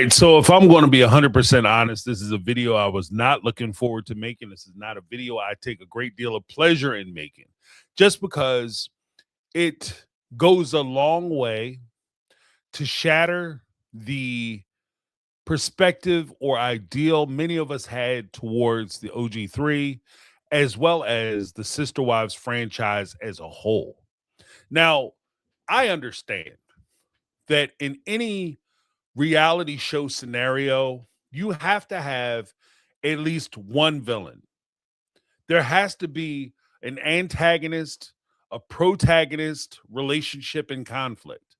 right. So if I'm going to be 100% honest, this is a video I was not looking forward to making. This is not a video I take a great deal of pleasure in making, just because it goes a long way to shatter the perspective or ideal many of us had towards the OG3, as well as the Sister Wives franchise as a whole. Now, I understand that in any reality show scenario, you have to have at least one villain. There has to be an antagonist, a protagonist relationship and conflict.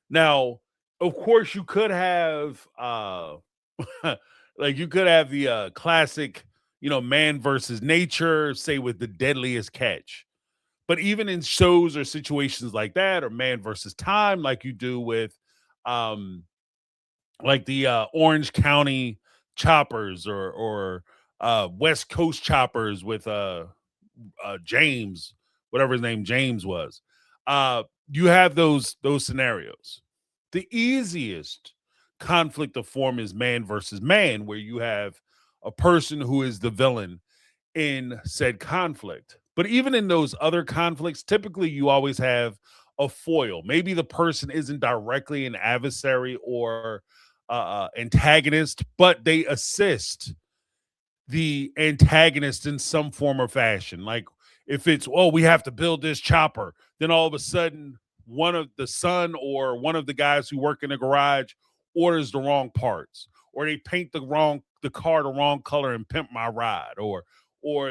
Now, of course, you could have like you could have the classic, man versus nature, say with the deadliest catch. But even in shows or situations like that, or man versus time, like you do with um like the Orange County choppers or West Coast choppers with James, whatever his name James was. You have those scenarios. The easiest conflict of form is man versus man, where you have a person who is the villain in said conflict. But even in those other conflicts, typically you always have a foil. Maybe the person isn't directly an adversary or antagonist, but they assist the antagonist in some form or fashion. Like if it's, oh, we have to build this chopper, then all of a sudden one of the son or one of the guys who work in the garage orders the wrong parts, or they paint the car the wrong color and pimp my ride, or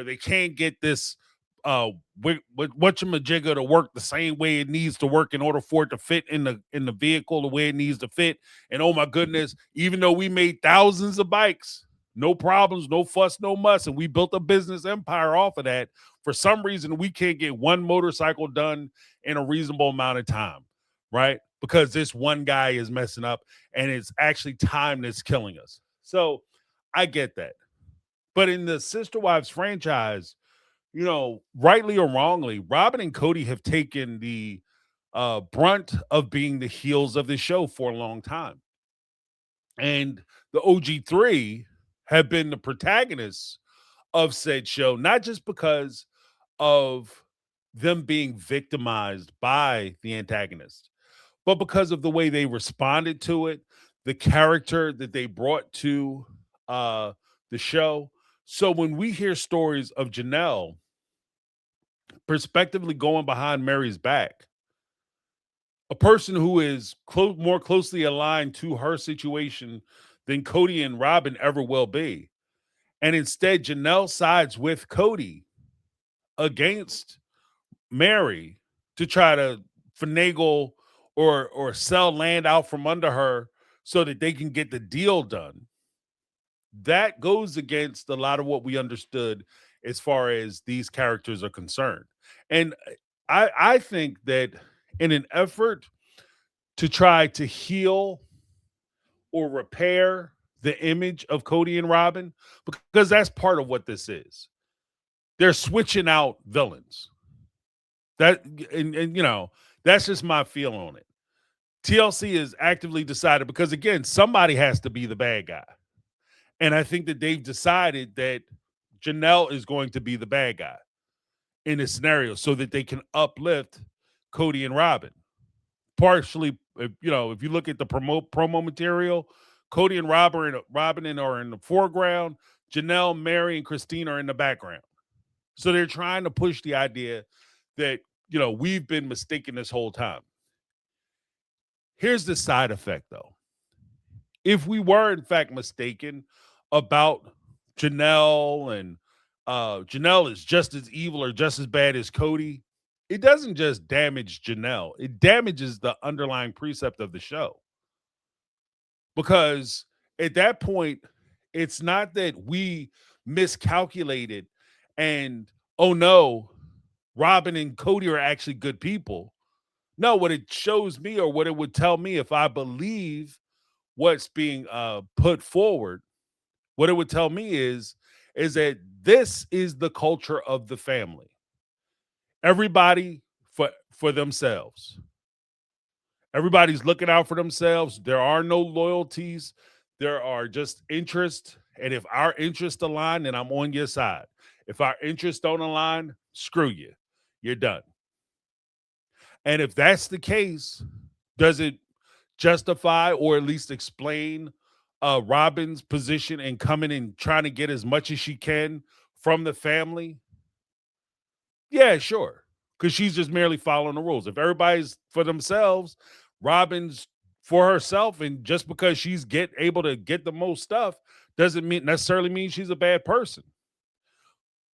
they can't get this whatchamajigga to work the same way it needs to work in order for it to fit in the vehicle the way it needs to fit. And oh my goodness, even though we made thousands of bikes, no problems, no fuss, no muss, and we built a business empire off of that, for some reason we can't get one motorcycle done in a reasonable amount of time, right? Because this one guy is messing up and it's actually time that's killing us. So I get that. But in the Sister Wives franchise, rightly or wrongly, Robyn and Kody have taken the brunt of being the heels of the show for a long time. And the OG3 have been the protagonists of said show, not just because of them being victimized by the antagonist, but because of the way they responded to it, the character that they brought to the show. So when we hear stories of Janelle prospectively going behind Meri's back, a person who is more closely aligned to her situation than Kody and Robin ever will be. And instead, Janelle sides with Kody against Meri to try to finagle or sell land out from under her so that they can get the deal done. That goes against a lot of what we understood as far as these characters are concerned. And I think that in an effort to try to heal or repair the image of Kody and Robin, because that's part of what this is, they're switching out villains. And that's just my feel on it. TLC is actively decided, because again, somebody has to be the bad guy. And I think that they've decided that Janelle is going to be the bad guy in this scenario so that they can uplift Kody and Robin. Partially, if you look at the promo material, Kody and Robin are in the foreground. Janelle, Meri, and Christine are in the background. So they're trying to push the idea that, we've been mistaken this whole time. Here's the side effect, though. If we were, in fact, mistaken about Janelle, and Janelle is just as evil or just as bad as Kody, it doesn't just damage Janelle. It damages the underlying precept of the show. Because at that point, it's not that we miscalculated and, oh no, Robin and Kody are actually good people. No, what it shows me, or what it would tell me if I believe what's being put forward, what it would tell me is that this is the culture of the family. Everybody for themselves. Everybody's looking out for themselves. There are no loyalties. There are just interests, and if our interests align, then I'm on your side. If our interests don't align, screw you. You're done. And if that's the case, does it justify or at least explain Robin's position in coming and trying to get as much as she can from the family? Yeah, sure. Because she's just merely following the rules. If everybody's for themselves, Robin's for herself, and just because she's able to get the most stuff doesn't mean necessarily mean she's a bad person.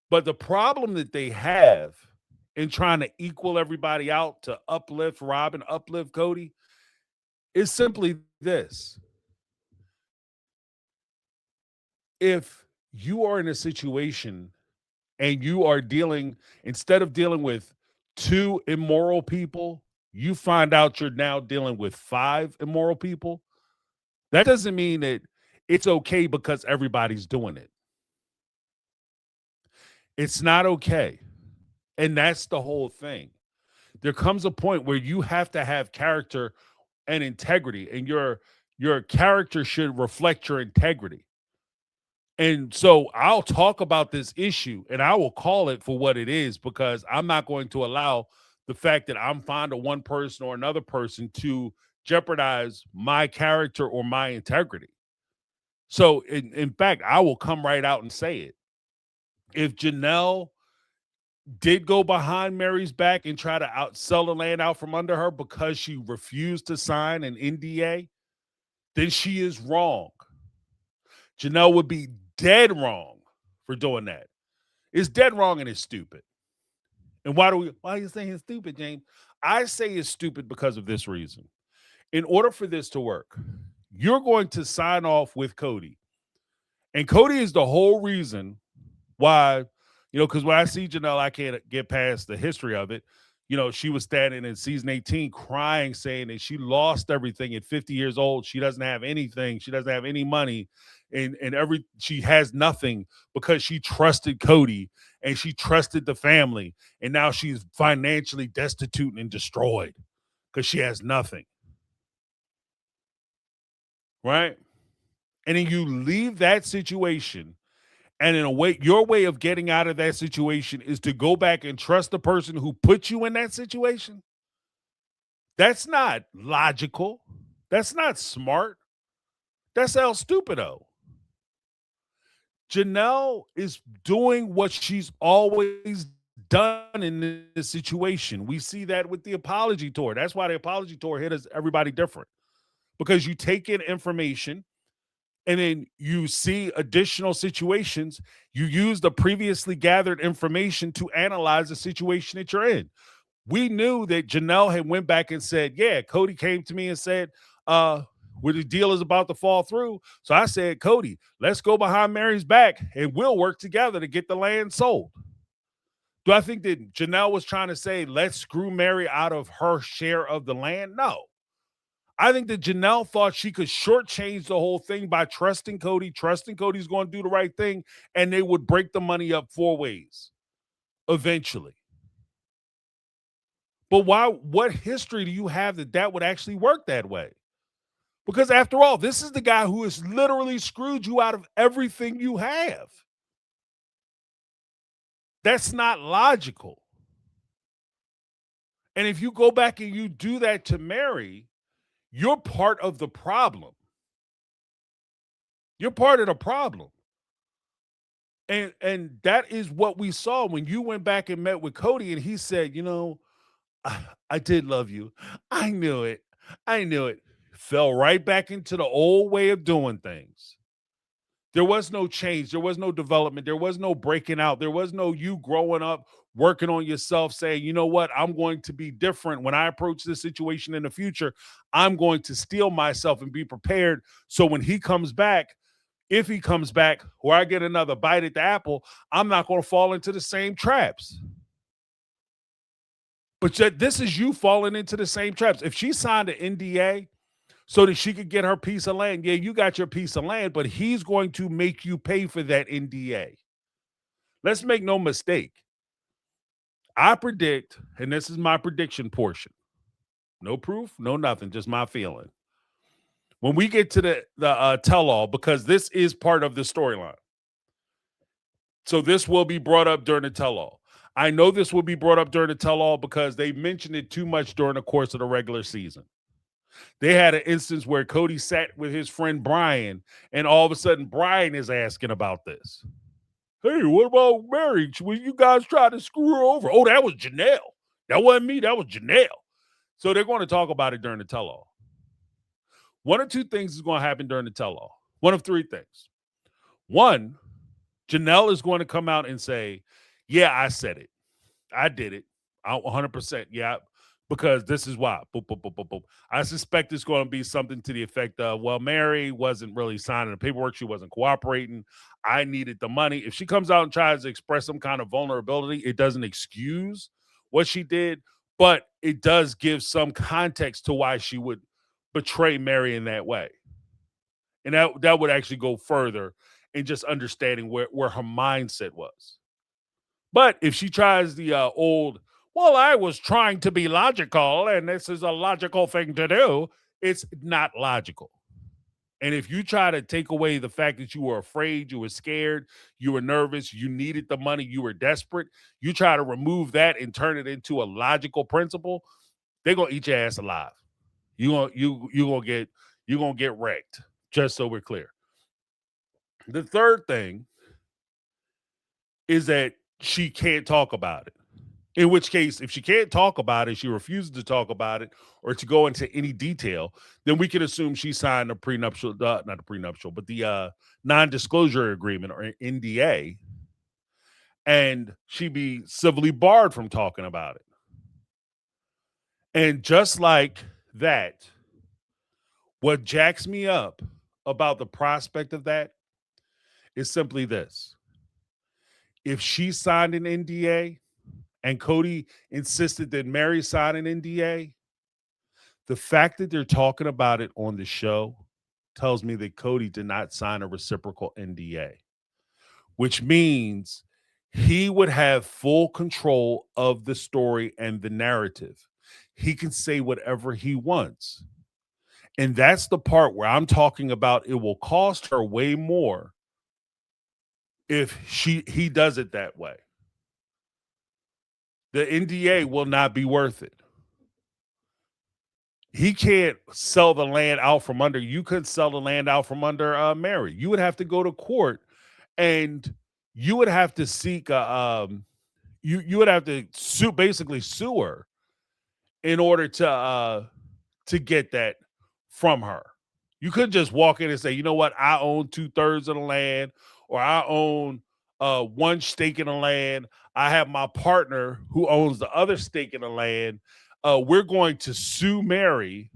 But the problem that they have in trying to equal everybody out to uplift Robin, uplift Kody, is simply this. If you are in a situation and you are dealing, instead of dealing with two immoral people, you find out you're now dealing with five immoral people, that doesn't mean that it's okay because everybody's doing it. It's not okay. And that's the whole thing. There comes a point where you have to have character and integrity, and your character should reflect your integrity. And so I'll talk about this issue and I will call it for what it is, because I'm not going to allow the fact that I'm fond of one person or another person to jeopardize my character or my integrity. So in fact, I will come right out and say it. If Janelle did go behind Meri's back and try to sell the land out from under her because she refused to sign an NDA, then she is wrong. Janelle would be dead wrong for doing that. It's dead wrong and it's stupid. And why are you saying it's stupid, James? I say it's stupid because of this reason. In order for this to work, you're going to sign off with Kody. And Kody is the whole reason why, because when I see Janelle, I can't get past the history of it. She was standing in season 18 crying, saying that she lost everything at 50 years old. She doesn't have anything. She doesn't have any money. And she has nothing because she trusted Kody and she trusted the family. And now she's financially destitute and destroyed because she has nothing. Right? And then you leave that situation, and in a way, your way of getting out of that situation is to go back and trust the person who put you in that situation. That's not logical. That's not smart. That's El Stupido. Janelle is doing what she's always done in this situation. We see that with the apology tour. That's why the apology tour hit us everybody different, because you take in information and then you see additional situations. You use the previously gathered information to analyze the situation that you're in. We knew that Janelle had went back and said, yeah, Kody came to me and said, where the deal is about to fall through. So I said, Kody, let's go behind Meri's back and we'll work together to get the land sold. Do I think that Janelle was trying to say, let's screw Meri out of her share of the land? No. I think that Janelle thought she could shortchange the whole thing by trusting Cody's going to do the right thing, and they would break the money up 4 ways eventually. But why? What history do you have that would actually work that way? Because after all, this is the guy who has literally screwed you out of everything you have. That's not logical. And if you go back and you do that to Meri, you're part of the problem. You're part of the problem. And that is what we saw when you went back and met with Kody and he said, I did love you. I knew it. I knew it. Fell right back into the old way of doing things. There was no change. There was no development. There was no breaking out. There was no you growing up, working on yourself, saying, you know what, I'm going to be different. When I approach this situation in the future, I'm going to steel myself and be prepared. So when he comes back, if he comes back, or I get another bite at the apple, I'm not going to fall into the same traps. But yet this is you falling into the same traps. If she signed an NDA so that she could get her piece of land, yeah, you got your piece of land, but he's going to make you pay for that NDA. Let's make no mistake. I predict, and this is my prediction portion. No proof, no nothing, just my feeling. When we get to the tell-all, because this is part of the storyline. So this will be brought up during the tell-all. I know this will be brought up during the tell-all because they mentioned it too much during the course of the regular season. They had an instance where Kody sat with his friend Brian, and all of a sudden Brian is asking about this. Hey, what about Meri? When you guys tried to screw her over? Oh, that was Janelle. That wasn't me. That was Janelle. So they're going to talk about it during the tell-all. One or two things is going to happen during the tell-all. One of three things. One, Janelle is going to come out and say, yeah, I said it. I did it. 100%. Yeah, because this is why. Boop, boop, boop, boop, boop. I suspect it's going to be something to the effect of, well, Meri wasn't really signing the paperwork. She wasn't cooperating. I needed the money. If she comes out and tries to express some kind of vulnerability, it doesn't excuse what she did, but it does give some context to why she would betray Meri in that way. And that would actually go further in just understanding where her mindset was. But if she tries the old, well, I was trying to be logical and this is a logical thing to do, it's not logical. And if you try to take away the fact that you were afraid, you were scared, you were nervous, you needed the money, you were desperate, you try to remove that and turn it into a logical principle, they're gonna eat your ass alive. You're gonna get wrecked, just so we're clear. The third thing is that she can't talk about it. In which case, if she can't talk about it, she refuses to talk about it or to go into any detail, then we can assume she signed a prenuptial, not a prenuptial, but the non-disclosure agreement or NDA, and she'd be civilly barred from talking about it. And just like that, what jacks me up about the prospect of that is simply this. If she signed an NDA and Kody insisted that Meri sign an NDA, the fact that they're talking about it on the show tells me that Kody did not sign a reciprocal NDA, which means he would have full control of the story and the narrative. He can say whatever he wants. And that's the part where I'm talking about it will cost her way more if he does it that way. The NDA will not be worth it. He can't sell the land out from under. You couldn't sell the land out from under Meri. You would have to go to court, and you would have to seek you would have to basically sue her in order to get that from her. You couldn't just walk in and say, you know what, I own 2/3 of the land, or I own one stake in the land. I have my partner who owns the other stake in the land. We're going to sue Meri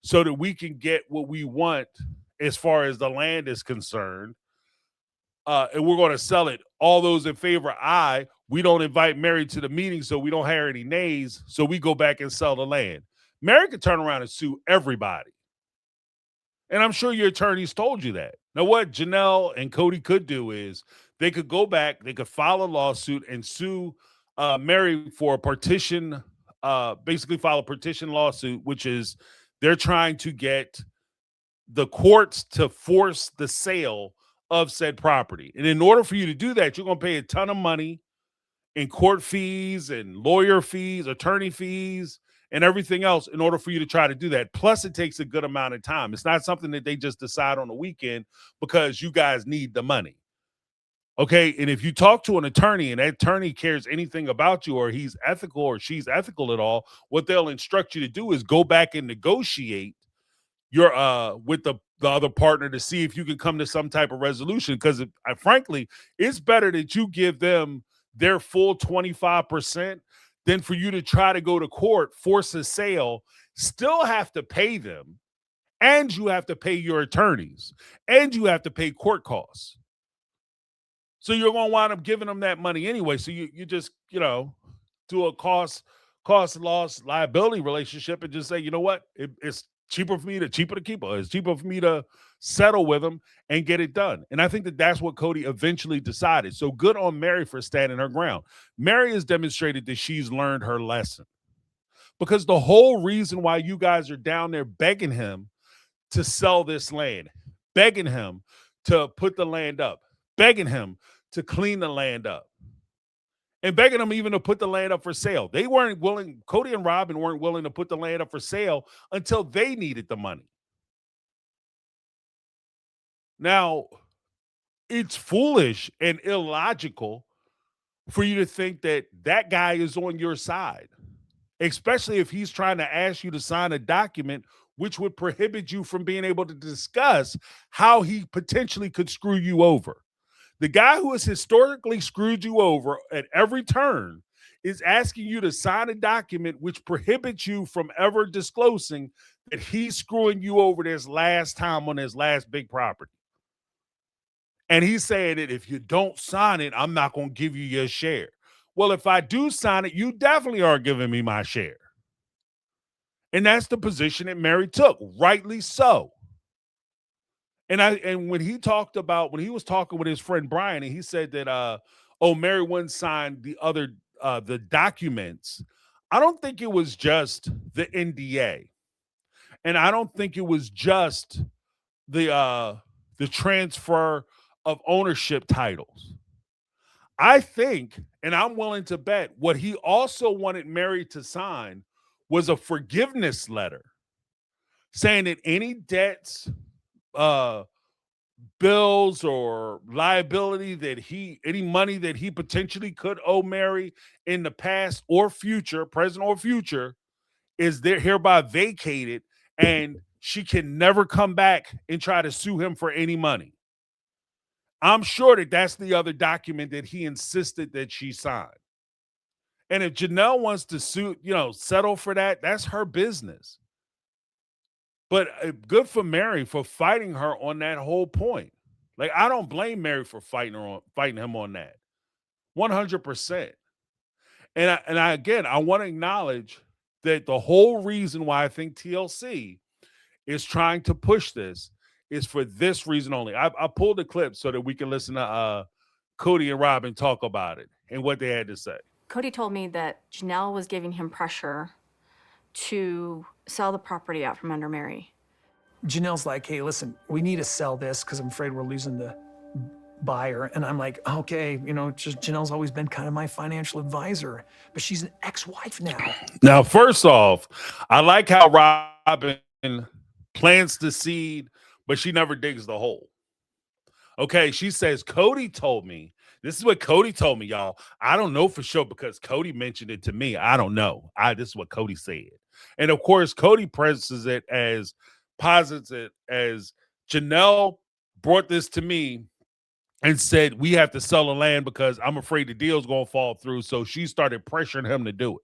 so that we can get what we want as far as the land is concerned. And we're going to sell it. All those in favor, aye. We don't invite Meri to the meeting, so we don't hear any nays. So we go back and sell the land. Meri could turn around and sue everybody. And I'm sure your attorneys told you that. Now, what Janelle and Kody could do is they could go back, they could file a lawsuit and sue Meri for a partition, basically file a partition lawsuit, which is they're trying to get the courts to force the sale of said property. And in order for you to do that, you're going to pay a ton of money in court fees and lawyer fees, attorney fees, and everything else in order for you to try to do that. Plus, it takes a good amount of time. It's not something that they just decide on the weekend because you guys need the money. Okay, and if you talk to an attorney and that attorney cares anything about you, or he's ethical or she's ethical at all, what they'll instruct you to do is go back and negotiate your with the other partner to see if you can come to some type of resolution. Because frankly, it's better that you give them their full 25% than for you to try to go to court, force a sale, still have to pay them, and you have to pay your attorneys, and you have to pay court costs. So you're going to wind up giving them that money anyway. So you just, do a cost loss liability relationship and just say, you know what, it's cheaper to keep her. It's cheaper for me to settle with them and get it done. And I think that that's what Kody eventually decided. So good on Meri for standing her ground. Meri has demonstrated that she's learned her lesson, because the whole reason why you guys are down there begging him to sell this land, begging him to put the land up, begging him to clean the land up, and begging him even to put the land up for sale. They weren't willing, Kody and Robyn weren't willing to put the land up for sale until they needed the money. Now, it's foolish and illogical for you to think that that guy is on your side, especially if he's trying to ask you to sign a document which would prohibit you from being able to discuss how he potentially could screw you over. The guy who has historically screwed you over at every turn is asking you to sign a document which prohibits you from ever disclosing that he's screwing you over this last time on his last big property. And he's saying that if you don't sign it, I'm not going to give you your share. Well, if I do sign it, you definitely are giving me my share. And that's the position that Meri took, rightly so. And when he was talking with his friend Brian, and he said that Meri wouldn't sign the documents. I don't think it was just the NDA. And I don't think it was just the transfer of ownership titles. I think, and I'm willing to bet, what he also wanted Meri to sign was a forgiveness letter saying that any debts, bills, or liability any money that he potentially could owe Meri in the past or future, present or future, is there hereby vacated, and she can never come back and try to sue him for any money. I'm sure that that's the other document that he insisted that she sign. And if Janelle wants to settle for that, that's her business. But good for Meri for fighting her on that whole point. Like, I don't blame Meri for fighting him on that. 100%. And I want to acknowledge that the whole reason why I think TLC is trying to push this is for this reason only. I pulled the clip so that we can listen to Kody and Robyn talk about it and what they had to say. Kody told me that Janelle was giving him pressure to sell the property out from under Meri. Janelle's like, hey, listen, we need to sell this because I'm afraid we're losing the buyer. And I'm like, okay, just Janelle's always been kind of my financial advisor, but she's an ex-wife now. Now, first off, I like how Robyn plants the seed, but she never digs the hole. Okay, she says, Kody told me. This is what Kody told me, y'all. I don't know for sure because Kody mentioned it to me. I don't know. This is what Kody said. And of course, Kody presses it posits it as Janelle brought this to me and said, we have to sell the land because I'm afraid the deal's going to fall through. So she started pressuring him to do it.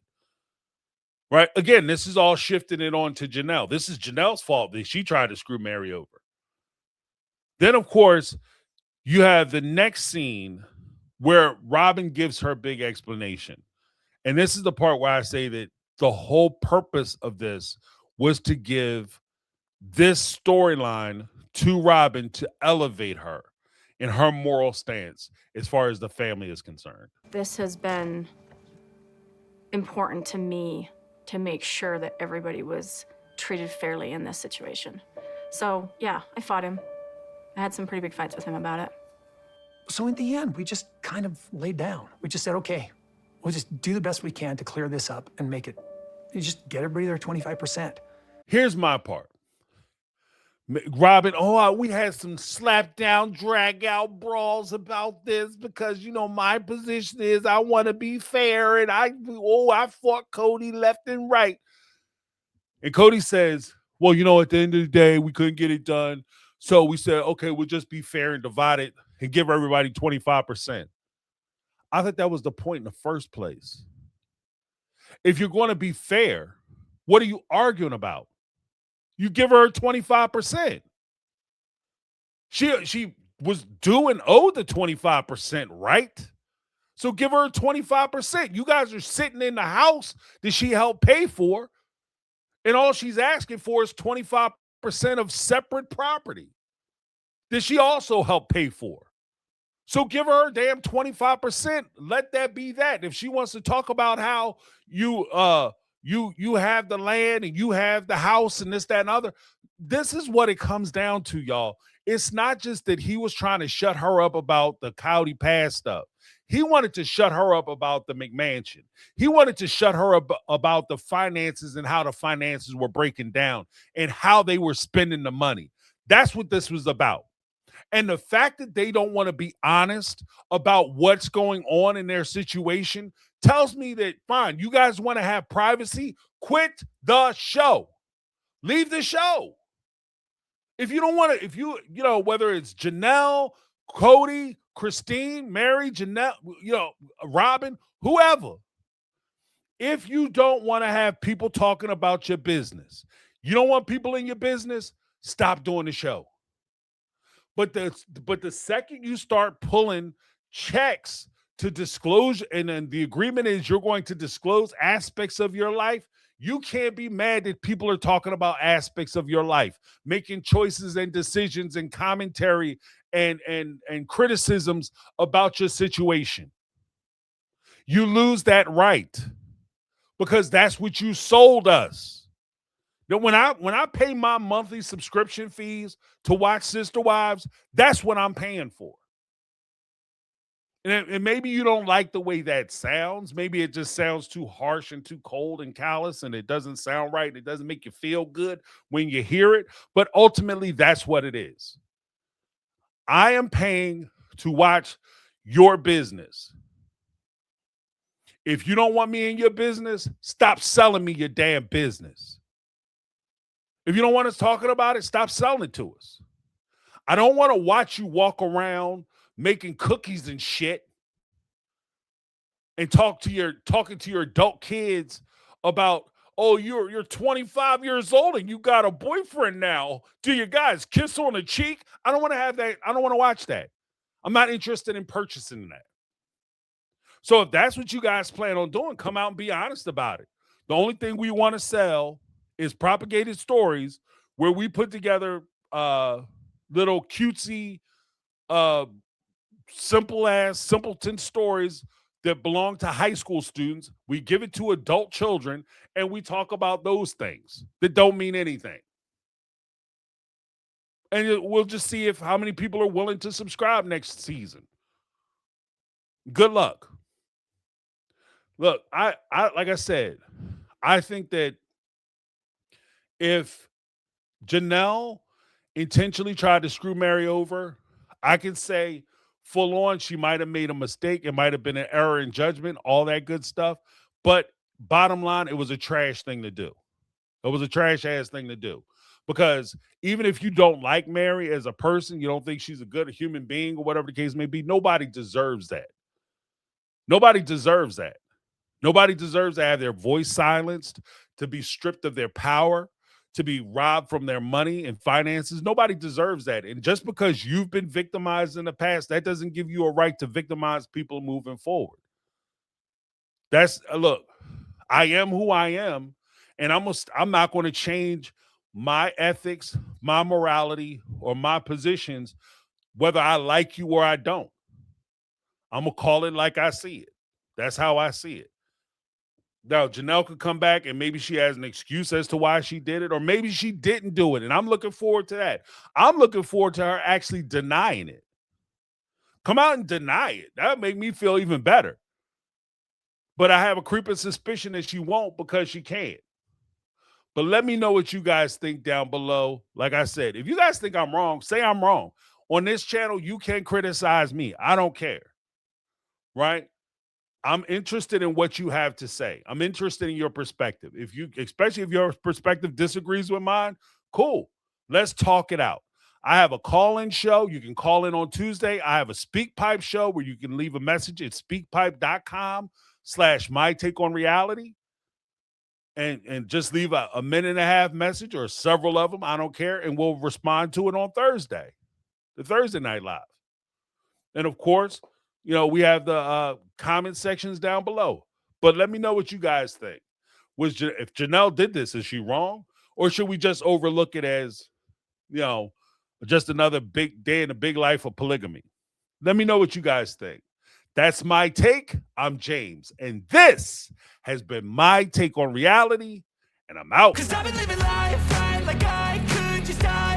Right? Again, this is all shifting it on to Janelle. This is Janelle's fault that she tried to screw Meri over. Then, of course, you have the next scene where Robyn gives her big explanation. And this is the part where I say that the whole purpose of this was to give this storyline to Robyn to elevate her in her moral stance as far as the family is concerned. This has been important to me to make sure that everybody was treated fairly in this situation. So, yeah, I fought him. I had some pretty big fights with him about it. So in the end, we just kind of laid down. We just said, okay, we'll just do the best we can to clear this up and make it, you just get everybody their 25%. Here's my part. Robyn, we had some slap down, drag out brawls about this because, my position is I want to be fair and I fought Kody left and right. And Kody says, well, at the end of the day, we couldn't get it done. So we said, okay, we'll just be fair and divide it and give everybody 25%. I thought that was the point in the first place. If you're going to be fair, what are you arguing about? You give her 25%. She was owed the 25%, right? So give her 25%. You guys are sitting in the house that she helped pay for, and all she's asking for is 25% of separate property that she also helped pay for. So give her a damn 25%. Let that be that. If she wants to talk about how you have the land and you have the house and this, that, and other, this is what it comes down to, y'all. It's not just that he was trying to shut her up about the Coyote Pass stuff. He wanted to shut her up about the McMansion. He wanted to shut her up about the finances and how the finances were breaking down and how they were spending the money. That's what this was about. And the fact that they don't want to be honest about what's going on in their situation tells me that, fine, you guys want to have privacy, quit the show. Leave the show. If you don't want to, if you know, whether it's Janelle, Kody, Christine, Meri, Janelle, Robyn, whoever, if you don't want to have people talking about your business, you don't want people in your business, stop doing the show. But the second you start pulling checks to disclose, and then the agreement is you're going to disclose aspects of your life, you can't be mad that people are talking about aspects of your life, making choices and decisions and commentary and criticisms about your situation. You lose that right because that's what you sold us. Now, when I pay my monthly subscription fees to watch Sister Wives, that's what I'm paying for. And maybe you don't like the way that sounds. Maybe it just sounds too harsh and too cold and callous, and it doesn't sound right. It doesn't make you feel good when you hear it. But ultimately, that's what it is. I am paying to watch your business. If you don't want me in your business, stop selling me your damn business. If you don't want us talking about it, stop selling it to us. I don't want to watch you walk around making cookies and shit and talking to your adult kids about, oh, you're 25 years old and you got a boyfriend now. Do you guys kiss on the cheek? I don't want to have that. I don't want to watch that. I'm not interested in purchasing that. So if that's what you guys plan on doing, come out and be honest about it. The only thing we want to sell is propagated stories where we put together little cutesy, simpleton stories that belong to high school students. We give it to adult children, and we talk about those things that don't mean anything. And we'll just see how many people are willing to subscribe next season. Good luck. Look, I like I said, I think that if Janelle intentionally tried to screw Meri over, I can say full on she might have made a mistake. It might have been an error in judgment, all that good stuff. But bottom line, it was a trash thing to do. It was a trash ass thing to do. Because even if you don't like Meri as a person, you don't think she's a good human being or whatever the case may be, nobody deserves that. Nobody deserves that. Nobody deserves to have their voice silenced, to be stripped of their power, to be robbed from their money and finances. Nobody deserves that. And just because you've been victimized in the past, that doesn't give you a right to victimize people moving forward. That's look, I am who I am, and I'm not going to change my ethics, my morality, or my positions, whether I like you or I don't. I'm going to call it like I see it. That's how I see it. Now, Janelle could come back and maybe she has an excuse as to why she did it, or maybe she didn't do it. And I'm looking forward to that. I'm looking forward to her actually denying it. Come out and deny it. That would make me feel even better. But I have a creeping suspicion that she won't because she can't. But let me know what you guys think down below. Like I said, if you guys think I'm wrong, say I'm wrong. On this channel, you can criticize me. I don't care. Right? I'm interested in what you have to say. I'm interested in your perspective. Especially if your perspective disagrees with mine, cool. Let's talk it out. I have a call-in show. You can call in on Tuesday. I have a Speak Pipe show where you can leave a message at speakpipe.com/mytakeonreality and just leave a minute and a half message or several of them. I don't care. And we'll respond to it on Thursday, the Thursday Night Live. And of course, we have the comment sections down below. But let me know what you guys think. If Janelle did this, is she wrong? Or should we just overlook it as, just another big day in the big life of polygamy? Let me know what you guys think. That's my take. I'm James. And this has been my take on reality. And I'm out. 'Cause I've been living life right like I could just always die.